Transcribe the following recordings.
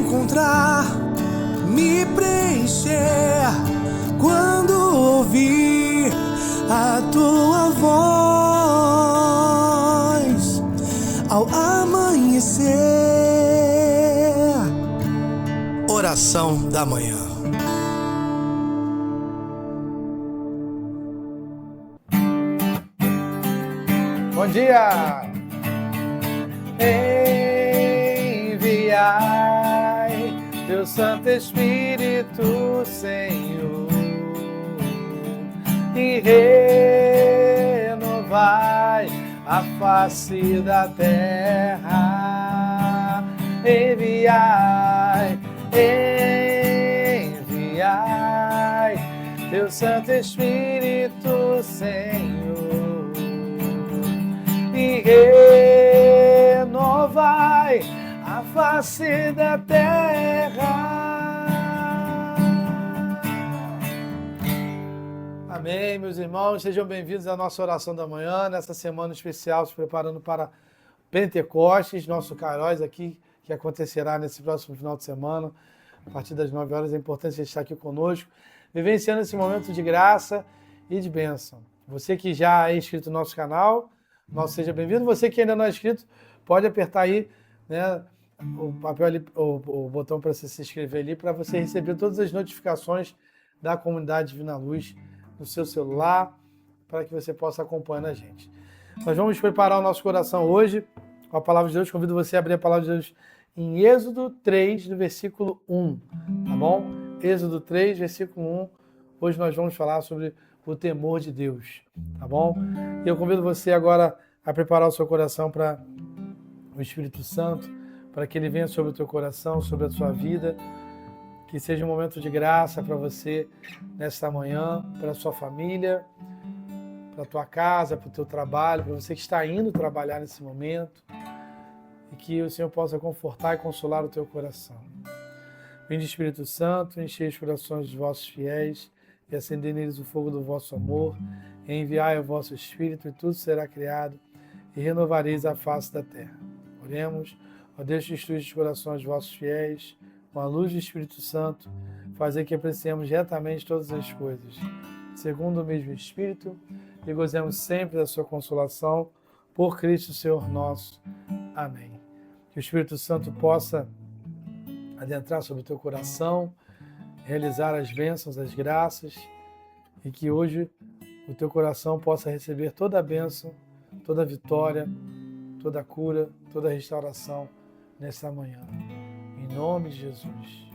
encontrar, me preencher quando ouvir a tua voz ao amanhecer. Oração da manhã. Bom dia! Enviai teu Santo Espírito, Senhor, e renovai a face da terra. Enviai teu Santo Espírito, Senhor, e renovai a face da terra. Amém, meus irmãos, sejam bem-vindos à nossa oração da manhã, nessa semana especial, se preparando para Pentecostes, nosso Kairos aqui, que acontecerá nesse próximo final de semana, a partir das 9 horas. É importante você estar aqui conosco, vivenciando esse momento de graça e de bênção. Você que já é inscrito no nosso canal, seja bem-vindo. Você que ainda não é inscrito, pode apertar aí, né, o papel ali, o botão para você se inscrever ali, para você receber todas as notificações da comunidade Divina Luz no seu celular, para que você possa acompanhar a gente. Nós vamos preparar o nosso coração hoje com a palavra de Deus. Convido você a abrir a palavra de Deus em Êxodo 3, no versículo 1, tá bom? Êxodo 3, versículo 1. Hoje nós vamos falar sobre o temor de Deus, tá bom? E eu convido você agora a preparar o seu coração para o Espírito Santo, para que ele venha sobre o teu coração, sobre a sua vida, que seja um momento de graça para você nesta manhã, para a sua família, para a tua casa, para o teu trabalho, para você que está indo trabalhar nesse momento, e que o Senhor possa confortar e consolar o teu coração. Vinde, Espírito Santo, enchei os corações dos vossos fiéis e acendei neles o fogo do vosso amor, e enviai o vosso Espírito, e tudo será criado, e renovareis a face da terra. Oremos. Ó Deus, que instruis os corações dos vossos fiéis, com a luz do Espírito Santo, fazer que apreciemos retamente todas as coisas, segundo o mesmo Espírito, e gozemos sempre da sua consolação, por Cristo Senhor nosso. Amém. Que o Espírito Santo possa adentrar sobre o teu coração, realizar as bênçãos, as graças, e que hoje o teu coração possa receber toda a bênção, toda a vitória, toda a cura, toda a restauração nesta manhã. Em nome de Jesus.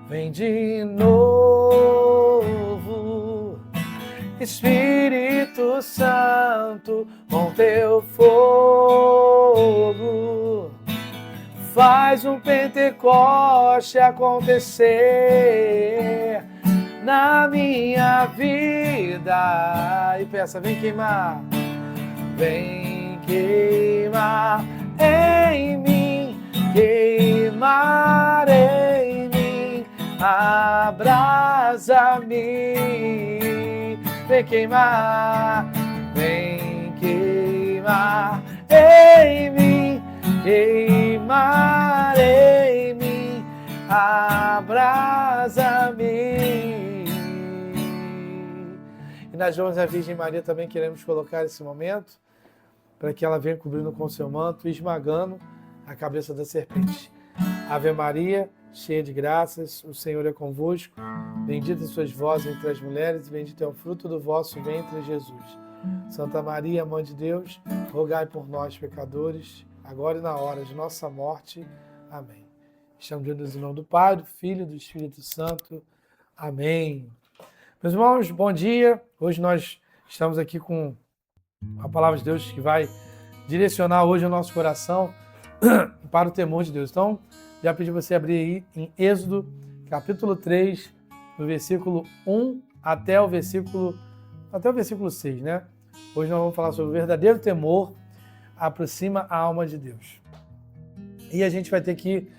Vem de novo, Espírito Santo, com teu fogo, faz um Pentecoste acontecer na minha vida. E peça, vem queimar em mim, queimar em mim, abrasa-me. Vem queimar em mim, queimar em mim, abrasa-me. E nas mãos da Virgem Maria também queremos colocar esse momento, para que ela venha cobrindo com seu manto e esmagando a cabeça da serpente. Ave Maria, cheia de graças, o Senhor é convosco. Bendita sois vós entre as mulheres, e bendito é o fruto do vosso ventre, Jesus. Santa Maria, Mãe de Deus, rogai por nós, pecadores, agora e na hora de nossa morte. Amém. Estamos juntos em nome do Pai, do Filho e do Espírito Santo. Amém. Meus irmãos, bom dia. Hoje nós estamos aqui com a palavra de Deus que vai direcionar hoje o nosso coração para o temor de Deus. Então, já pedi você abrir aí em Êxodo, capítulo 3, do versículo 1 até o versículo 6, né? Hoje nós vamos falar sobre o verdadeiro temor aproxima a alma de Deus. E a gente vai ter aqui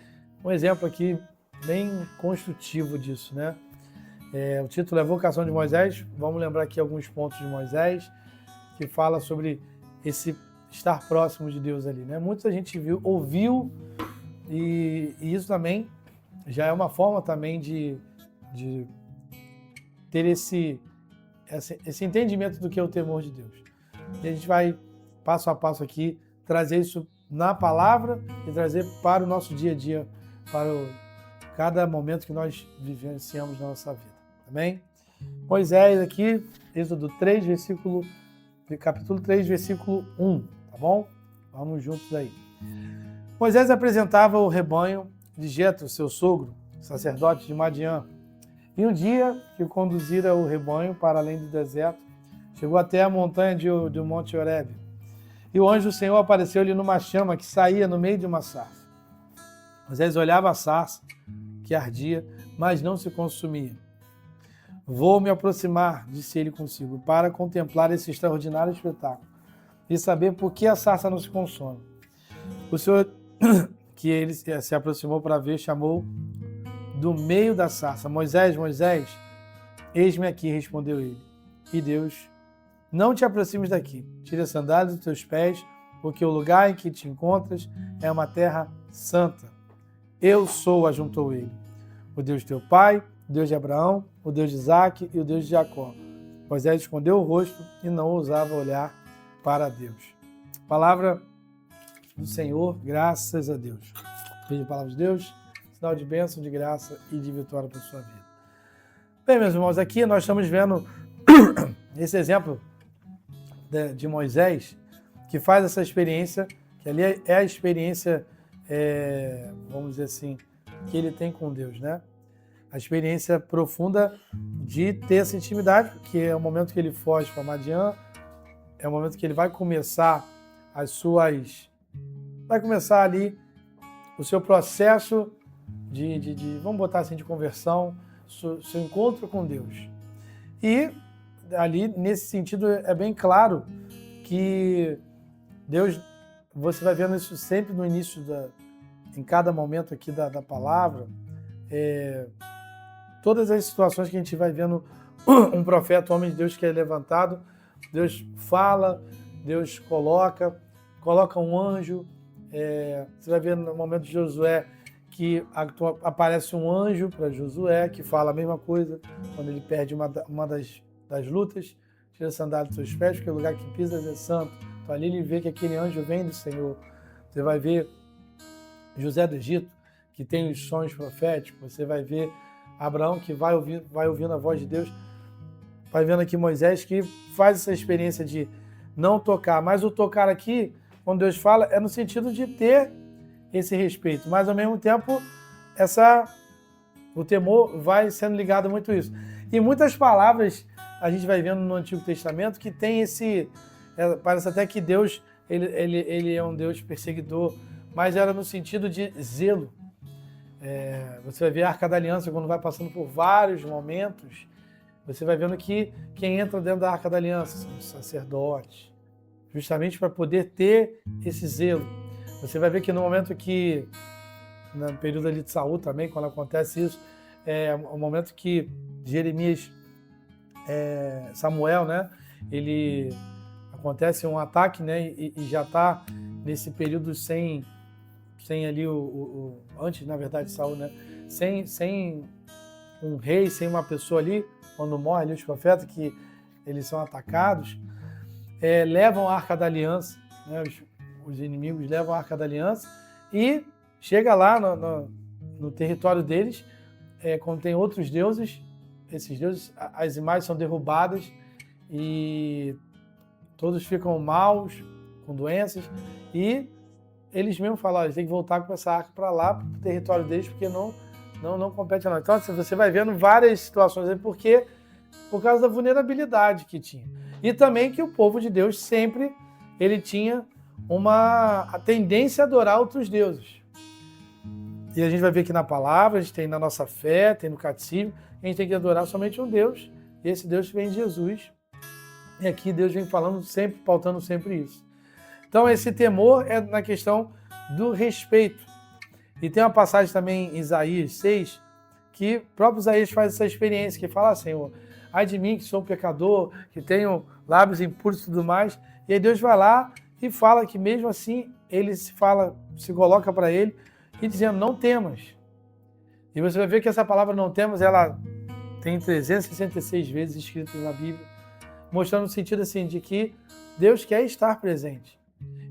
um exemplo aqui bem construtivo disso, né? O título é Vocação de Moisés. Vamos lembrar aqui alguns pontos de Moisés, que fala sobre esse estar próximo de Deus ali, né? Muita gente ouviu E isso também já é uma forma também de ter esse entendimento do que é o temor de Deus. E a gente vai, passo a passo aqui, trazer isso na palavra e trazer para o nosso dia a dia, para cada momento que nós vivenciamos na nossa vida. Amém? Moisés aqui, Êxodo 3, capítulo 3, versículo 1, tá bom? Vamos juntos aí. Moisés apresentava o rebanho de Jetro, seu sogro, sacerdote de Madiã. E um dia que conduzira o rebanho para além do deserto, chegou até a montanha do Monte Horebe. E o anjo do Senhor apareceu-lhe numa chama que saía no meio de uma sarça. Moisés olhava a sarça, que ardia, mas não se consumia. Vou me aproximar, disse ele consigo, para contemplar esse extraordinário espetáculo e saber por que a sarça não se consome. O Senhor, que ele se aproximou para ver, chamou do meio da sarça: Moisés, Moisés, eis-me aqui, respondeu ele. E Deus: não te aproximes daqui, tira as sandálias dos teus pés, porque o lugar em que te encontras é uma terra santa. Eu sou, ajuntou ele, o Deus de teu pai, o Deus de Abraão, o Deus de Isaque e o Deus de Jacó. Moisés escondeu o rosto e não ousava olhar para Deus. Palavra do Senhor, graças a Deus. Veja a palavra de Deus, sinal de bênção, de graça e de vitória para a sua vida. Bem, meus irmãos, aqui nós estamos vendo esse exemplo de Moisés, que faz essa experiência, que ali é a experiência, vamos dizer assim, que ele tem com Deus, né? A experiência profunda de ter essa intimidade, que é o momento que ele foge para Madiã, é o momento que ele vai começar vai começar ali o seu processo vamos botar assim, de conversão, seu encontro com Deus. E ali, nesse sentido, é bem claro que Deus, você vai vendo isso sempre no início, em cada momento aqui da palavra, todas as situações que a gente vai vendo um profeta, um homem de Deus que é levantado, Deus fala, Deus coloca um anjo. Você vai ver no momento de Josué que aparece um anjo para Josué que fala a mesma coisa quando ele perde uma das lutas, tira a sandália dos seus pés, porque o lugar que pisas é santo. Então ali ele vê que aquele anjo vem do Senhor. Você vai ver José do Egito, que tem os sonhos proféticos. Você vai ver Abraão, que vai ouvindo a voz de Deus. Vai vendo aqui Moisés, que faz essa experiência de não tocar. Mas o tocar aqui, quando Deus fala, é no sentido de ter esse respeito. Mas, ao mesmo tempo, o temor vai sendo ligado muito a isso. E muitas palavras a gente vai vendo no Antigo Testamento que tem parece até que Deus, ele é um Deus perseguidor, mas era no sentido de zelo. Você vai ver a Arca da Aliança, quando vai passando por vários momentos, você vai vendo que quem entra dentro da Arca da Aliança são os sacerdotes, justamente para poder ter esse zelo. Você vai ver que no momento que, no período ali de Saul também, quando acontece isso, é o momento que Jeremias, Samuel, né, acontece um ataque, né, e já está nesse período sem ali antes, na verdade, Saul, né, sem um rei, sem uma pessoa ali, quando morre ali os profetas, que eles são atacados, levam a Arca da Aliança, né, os inimigos levam a Arca da Aliança e chega lá no território deles, quando tem outros deuses, esses deuses, as imagens são derrubadas e todos ficam maus, com doenças, e eles mesmos falam: eles têm que voltar com essa arca para lá, para o território deles, porque não compete a nós. Então você vai vendo várias situações aí, por causa da vulnerabilidade que tinha. E também que o povo de Deus sempre ele tinha a tendência a adorar outros deuses. E a gente vai ver aqui na palavra, a gente tem na nossa fé, tem no catecismo, a gente tem que adorar somente um Deus, e esse Deus vem de Jesus. E aqui Deus vem falando sempre, pautando sempre isso. Então esse temor é na questão do respeito. E tem uma passagem também em Isaías 6, que o próprio Isaías faz essa experiência, que fala: Senhor, ai de mim que sou um pecador, que tenho lábios impuros e tudo mais. E aí Deus vai lá e fala que mesmo assim ele se coloca para ele e dizendo, não temas. E você vai ver que essa palavra não temas, ela tem 366 vezes escrita na Bíblia, mostrando o sentido assim, de que Deus quer estar presente.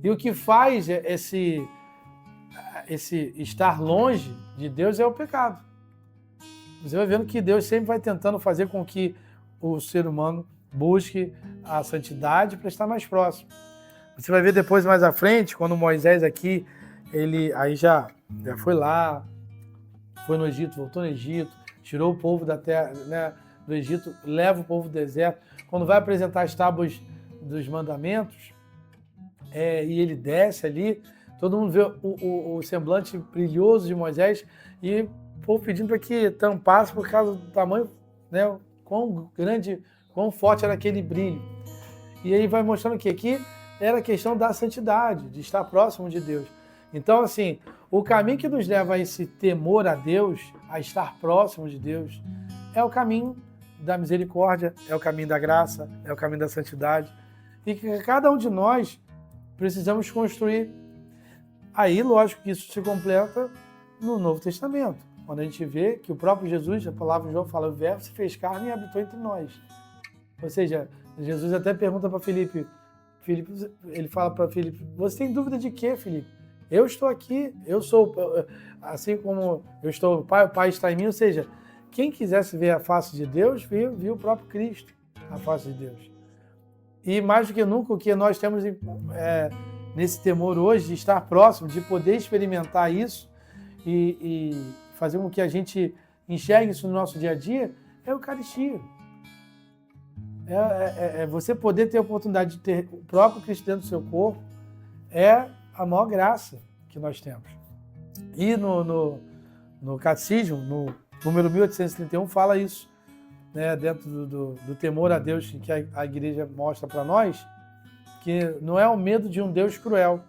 E o que faz esse estar longe de Deus é o pecado. Você vai vendo que Deus sempre vai tentando fazer com que o ser humano busque a santidade para estar mais próximo. Você vai ver depois, mais à frente, quando Moisés aqui, ele aí já foi lá, foi no Egito, voltou no Egito, tirou o povo da terra, né, do Egito, leva o povo do deserto. Quando vai apresentar as tábuas dos mandamentos, e ele desce ali, todo mundo vê o semblante brilhoso de Moisés e o povo pedindo para que tampasse por causa do tamanho, né, quão grande, quão forte era aquele brilho. E aí vai mostrando que aqui era a questão da santidade, de estar próximo de Deus. Então, assim, o caminho que nos leva a esse temor a Deus, a estar próximo de Deus, é o caminho da misericórdia, é o caminho da graça, é o caminho da santidade. E que cada um de nós precisamos construir. Aí, lógico que isso se completa no Novo Testamento, quando a gente vê que o próprio Jesus, a palavra de João fala, o verbo se fez carne e habitou entre nós. Ou seja, Jesus até pergunta para Filipe, ele fala para Filipe, você tem dúvida de quê, Filipe? Eu estou aqui, eu sou, assim como eu estou, o Pai está em mim, ou seja, quem quisesse ver a face de Deus, viu o próprio Cristo, a face de Deus. E mais do que nunca, o que nós temos nesse temor hoje, de estar próximo, de poder experimentar isso e fazer com que a gente enxergue isso no nosso dia a dia, é a Eucaristia. Você poder ter a oportunidade de ter o próprio Cristo dentro do seu corpo, é a maior graça que nós temos. E no Catecismo, no número 1831, fala isso, né, dentro do temor a Deus que a igreja mostra para nós, que não é o medo de um Deus cruel,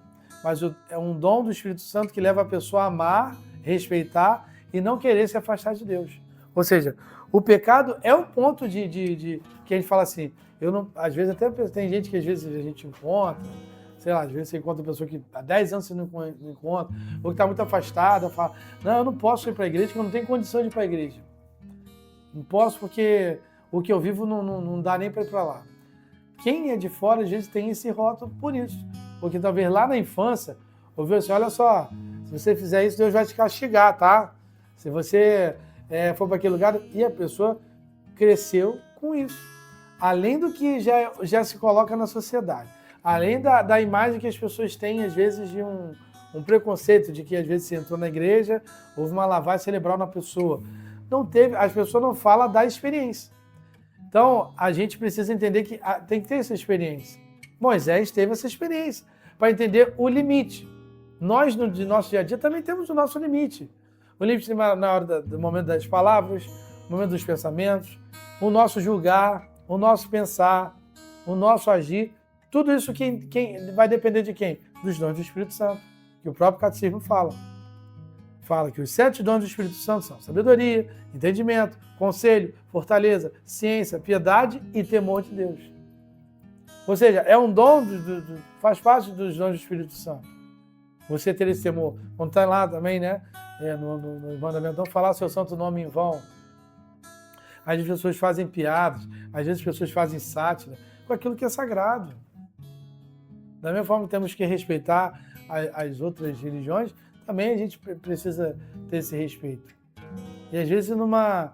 mas é um dom do Espírito Santo que leva a pessoa a amar, respeitar e não querer se afastar de Deus. Ou seja, o pecado é um ponto de que a gente fala assim, às vezes até tem gente que às vezes a gente encontra, sei lá, às vezes você encontra uma pessoa que há 10 anos você não encontra, ou que está muito afastada, fala, não, eu não posso ir para a igreja porque eu não tenho condição de ir para a igreja. Não posso porque o que eu vivo não dá nem para ir para lá. Quem é de fora, às vezes, tem esse rótulo por isso. Porque talvez lá na infância, ouviu assim, olha só, se você fizer isso, Deus vai te castigar, tá? Se você for para aquele lugar, e a pessoa cresceu com isso. Além do que já se coloca na sociedade. Além da imagem que as pessoas têm, às vezes, de um preconceito de que, às vezes, se entrou na igreja, houve uma lavagem cerebral na pessoa. As pessoas não falam da experiência. Então, a gente precisa entender que tem que ter essa experiência. Moisés teve essa experiência para entender o limite. Nós, no nosso dia a dia, também temos o nosso limite. O limite na hora do momento das palavras, no momento dos pensamentos, o nosso julgar, o nosso pensar, o nosso agir. Tudo isso quem vai depender de quem? Dos dons do Espírito Santo, que o próprio Catecismo fala. Fala que os 7 dons do Espírito Santo são sabedoria, entendimento, conselho, fortaleza, ciência, piedade e temor de Deus. Ou seja, é um dom, faz parte dos dons do Espírito Santo. Você ter esse temor. Quando está lá também, né, no mandamento, não falar seu santo nome em vão. Às vezes as pessoas fazem piadas, às vezes as pessoas fazem sátira com aquilo que é sagrado. Da mesma forma que temos que respeitar as outras religiões, também a gente precisa ter esse respeito. E às vezes numa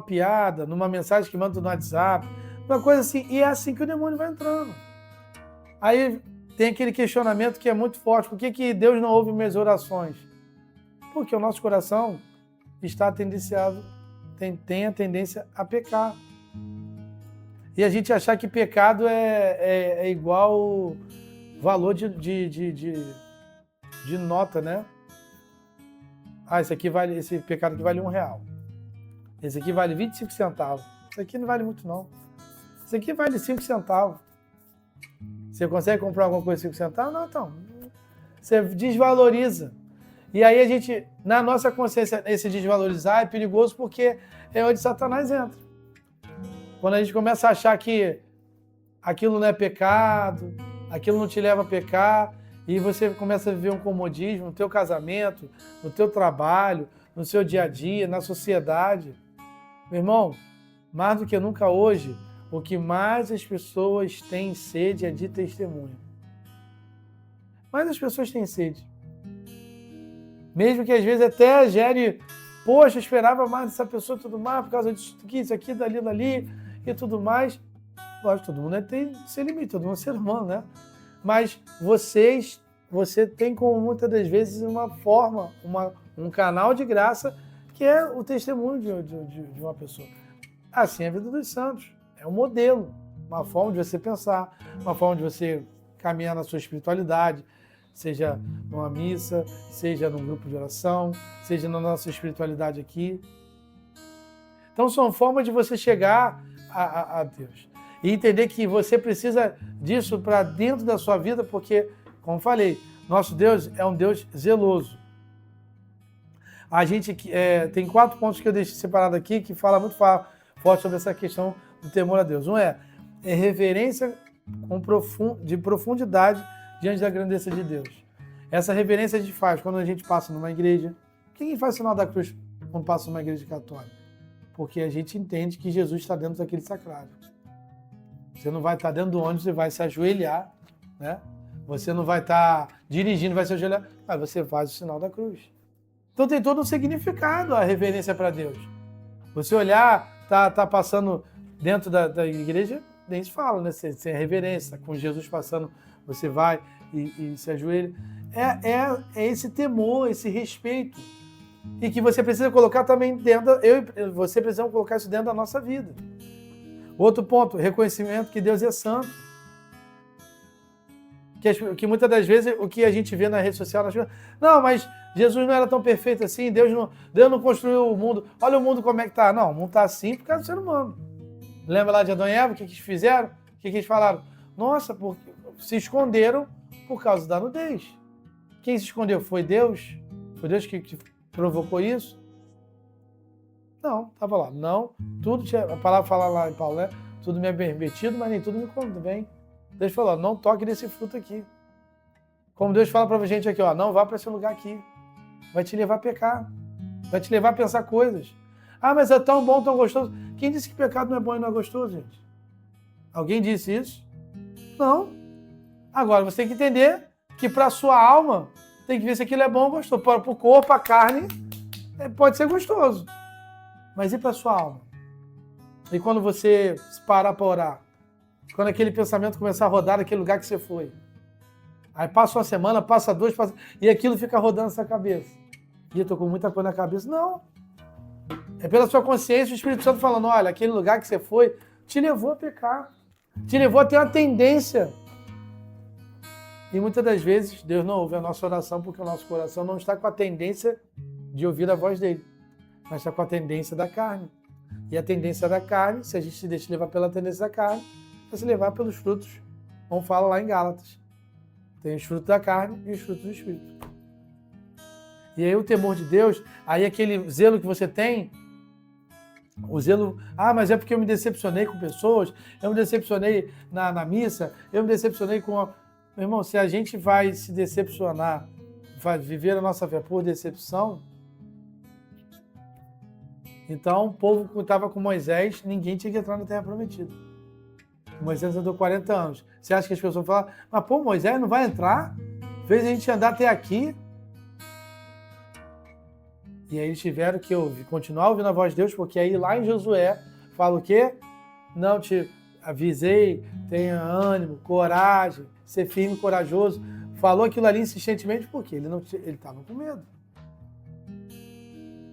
piada, numa mensagem que manda no WhatsApp, uma coisa assim, e é assim que o demônio vai entrando. Aí tem aquele questionamento que é muito forte, por que Deus não ouve minhas orações? Porque o nosso coração está tendenciado, tem a tendência a pecar. E a gente achar que pecado é igual valor de nota, né? Esse pecado aqui vale R$1. Esse aqui vale 25 centavos. Isso aqui não vale muito, não. Isso aqui vale 5 centavos. Você consegue comprar alguma coisa por 5 centavos? Não, então. Você desvaloriza. E aí a gente, na nossa consciência, esse desvalorizar é perigoso porque é onde Satanás entra. Quando a gente começa a achar que aquilo não é pecado, aquilo não te leva a pecar, e você começa a viver um comodismo no teu casamento, no teu trabalho, no seu dia a dia, na sociedade. Meu irmão, mais do que nunca hoje, o que mais as pessoas têm sede é de testemunho. Mas as pessoas têm sede. Mesmo que às vezes até gere, poxa, eu esperava mais dessa pessoa e tudo mais, por causa disso aqui, isso aqui, dali e tudo mais. Lógico, todo mundo tem seu limite, todo mundo é ser humano, né? Mas você tem como muitas das vezes uma forma, um canal de graça que é o testemunho de uma pessoa. Assim é a vida dos santos. É um modelo, uma forma de você pensar, uma forma de você caminhar na sua espiritualidade, seja numa missa, seja num grupo de oração, seja na nossa espiritualidade aqui. Então são formas de você chegar a Deus. E entender que você precisa disso para dentro da sua vida, porque, como falei, nosso Deus é um Deus zeloso. A gente tem 4 pontos que eu deixei separado aqui, que fala muito forte sobre essa questão do temor a Deus. Um é reverência de profundidade diante da grandeza de Deus. Essa reverência a gente faz quando a gente passa numa igreja. Por que a gente faz o sinal da cruz quando passa numa igreja católica? Porque a gente entende que Jesus está dentro daquele sacrário. Você não vai estar dentro do ônibus e vai se ajoelhar, né? Você não vai estar dirigindo, vai se ajoelhar, mas você faz o sinal da cruz. Então tem todo um significado a reverência para Deus. Você olhar, tá passando dentro da igreja, nem se fala, né? Sem reverência, com Jesus passando, você vai e se ajoelha. É esse temor, esse respeito. E que você precisa colocar também dentro, você precisa colocar isso dentro da nossa vida. Outro ponto, reconhecimento que Deus é santo. Que muitas das vezes o que a gente vê na rede social, não, mas Jesus não era tão perfeito assim, Deus não construiu o mundo. Olha o mundo como é que está. Não, o mundo está assim por causa do ser humano. Lembra lá de Adão e Eva, o que eles fizeram? O que eles falaram? Nossa, se esconderam por causa da nudez. Quem se escondeu? Foi Deus? Foi Deus que provocou isso? Não, estava lá. Não, tudo tinha, a palavra fala lá em Paulo, né? Tudo me é permitido, mas nem tudo me convém. Deus falou, não toque nesse fruto aqui. Como Deus fala pra gente aqui, ó, não vá para esse lugar aqui. Vai te levar a pecar. Vai te levar a pensar coisas. Ah, mas é tão bom, tão gostoso. Quem disse que pecado não é bom e não é gostoso, gente? Alguém disse isso? Não. Agora, você tem que entender que para a sua alma, tem que ver se aquilo é bom ou gostoso. Para o corpo, a carne, pode ser gostoso. Mas e para a sua alma? E quando você parar para orar? Quando aquele pensamento começar a rodar naquele lugar que você foi? Aí passa uma semana, passa 2, e aquilo fica rodando na sua cabeça. E eu estou com muita coisa na cabeça. Não. É pela sua consciência o Espírito Santo falando, olha, aquele lugar que você foi te levou a pecar. Te levou a ter uma tendência. E muitas das vezes Deus não ouve a nossa oração porque o nosso coração não está com a tendência de ouvir a voz dele, mas está com a tendência da carne. E a tendência da carne, se a gente se deixa levar pela tendência da carne, vai se levar pelos frutos. Como fala lá em Gálatas. Tem os frutos da carne e os frutos do Espírito. E aí o temor de Deus, aí aquele zelo que você tem, o zelo, mas é porque eu me decepcionei com pessoas, eu me decepcionei na missa, eu me decepcionei com... Meu irmão, se a gente vai se decepcionar, vai viver a nossa fé por decepção, então o povo que estava com Moisés, ninguém tinha que entrar na Terra Prometida. Moisés andou 40 anos. Você acha que as pessoas falam, mas pô, Moisés não vai entrar? Fez a gente andar até aqui. E aí eles tiveram que continuar ouvindo a voz de Deus, porque aí lá em Josué fala o quê? Não te avisei, tenha ânimo, coragem, ser firme e corajoso. Falou aquilo ali insistentemente porque ele estava com medo.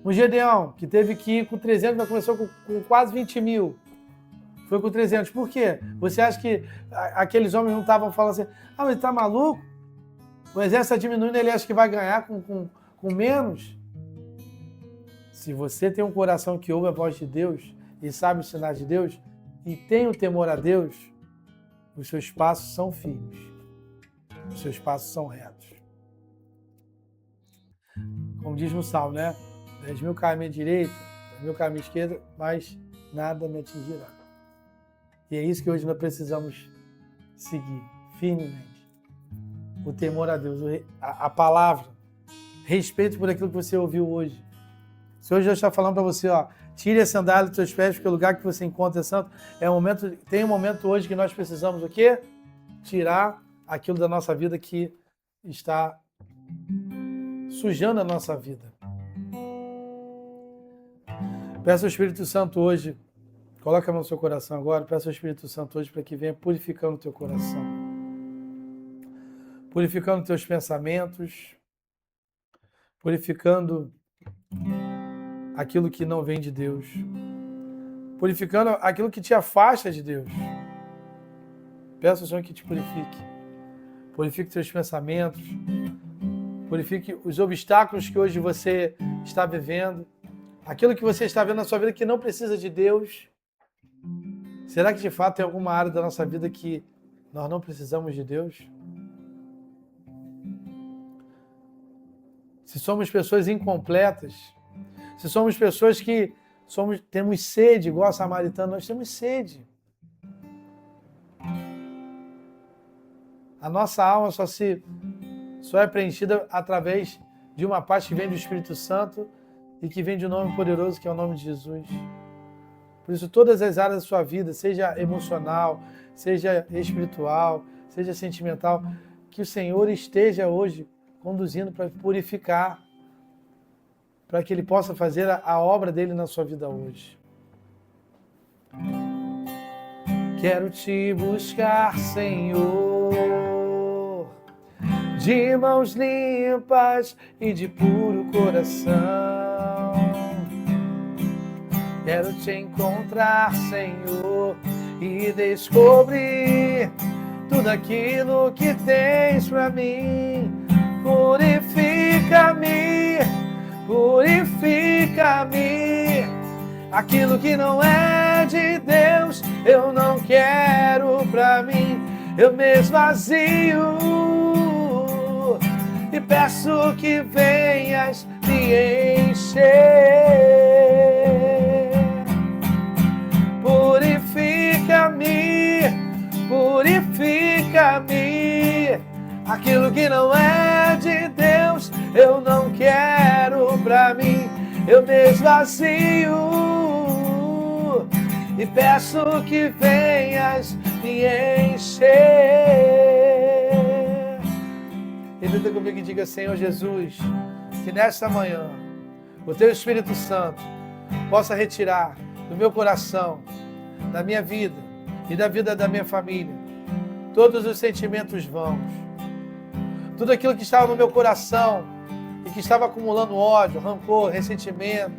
O Gedeão, que teve que ir com 300, mas começou com quase 20 mil. Foi com 300. Por quê? Você acha que aqueles homens não estavam falando assim, mas ele está maluco? O exército está diminuindo, ele acha que vai ganhar com menos? Se você tem um coração que ouve a voz de Deus e sabe os sinais de Deus e tem o temor a Deus, os seus passos são firmes. Os seus passos são retos. Como diz no Salmo, né? 10.000 caem à minha direita, 10.000 caem à minha esquerda, mas nada me atingirá. E é isso que hoje nós precisamos seguir, firmemente. o temor a Deus, a palavra, respeito por aquilo que você ouviu hoje. Se hoje Deus está falando para você, ó, tire a sandália dos seus pés, porque o lugar que você encontra é santo. Tem um momento hoje que nós precisamos o quê? Tirar aquilo da nossa vida que está sujando a nossa vida. Peça ao Espírito Santo hoje, coloca a mão no seu coração agora, peça ao Espírito Santo hoje para que venha purificando o teu coração. Purificando teus pensamentos, purificando aquilo que não vem de Deus, purificando aquilo que te afasta de Deus. Peça ao Senhor que te purifique. Purifique teus pensamentos, purifique os obstáculos que hoje você está vivendo, aquilo que você está vendo na sua vida que não precisa de Deus. Será que de fato tem alguma área da nossa vida que nós não precisamos de Deus? Se somos pessoas incompletas, se somos pessoas que temos sede, igual a samaritana, nós temos sede. A nossa alma só é preenchida através de uma paz que vem do Espírito Santo e que vem de um nome poderoso, que é o nome de Jesus. Por isso, todas as áreas da sua vida, seja emocional, seja espiritual, seja sentimental, que o Senhor esteja hoje conduzindo para purificar, para que Ele possa fazer a obra dele na sua vida hoje. Quero te buscar, Senhor, de mãos limpas e de puro coração. Quero te encontrar, Senhor, e descobrir tudo aquilo que tens para mim. Purifica-me, purifica-me. Aquilo que não é de Deus, eu não quero pra mim. Eu me esvazio e peço que venhas me encher. Purifica-me, purifica-me. Aquilo que não é de Deus, eu não quero pra mim. Eu me esvazio e peço que venhas me encher. Repita comigo e diga: Senhor Jesus, que nesta manhã o Teu Espírito Santo possa retirar do meu coração, da minha vida e da vida da minha família, todos os sentimentos vãos, tudo aquilo que estava no meu coração e que estava acumulando ódio, rancor, ressentimento,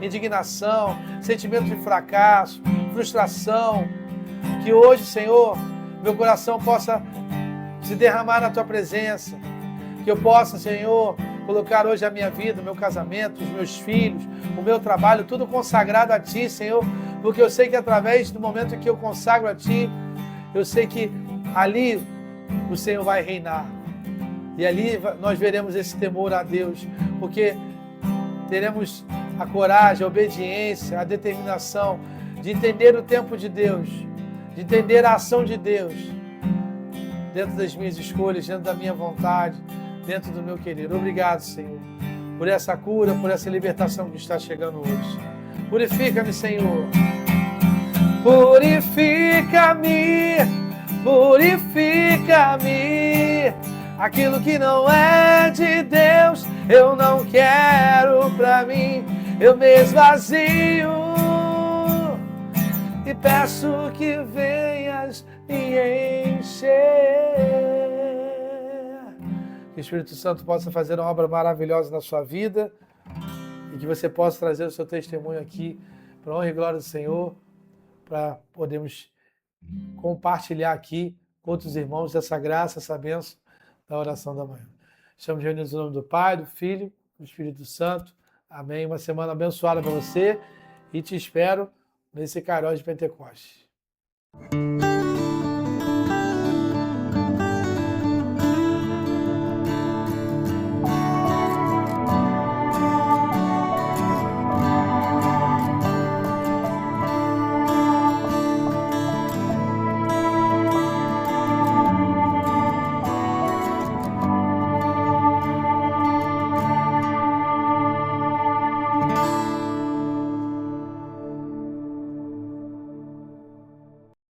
indignação, sentimento de fracasso, frustração. Que hoje, Senhor, meu coração possa se derramar na Tua presença. Que eu possa, Senhor, colocar hoje a minha vida, o meu casamento, os meus filhos, o meu trabalho, tudo consagrado a Ti, Senhor. Porque eu sei que através do momento que eu consagro a Ti, eu sei que ali o Senhor vai reinar. E ali nós veremos esse temor a Deus, porque teremos a coragem, a obediência, a determinação de entender o tempo de Deus, de entender a ação de Deus dentro das minhas escolhas, dentro da minha vontade, dentro do meu querer. Obrigado, Senhor, por essa cura, por essa libertação que está chegando hoje. Purifica-me, Senhor. Purifica-me, purifica-me. Aquilo que não é de Deus, eu não quero pra mim. Eu me esvazio e peço que venhas me encher. Que o Espírito Santo possa fazer uma obra maravilhosa na sua vida e que você possa trazer o seu testemunho aqui para a honra e glória do Senhor, para podermos compartilhar aqui com outros irmãos essa graça, essa bênção da oração da manhã. Estamos reunidos no nome do Pai, do Filho, do Espírito Santo. Amém. Uma semana abençoada para você e te espero nesse Kairos de Pentecostes.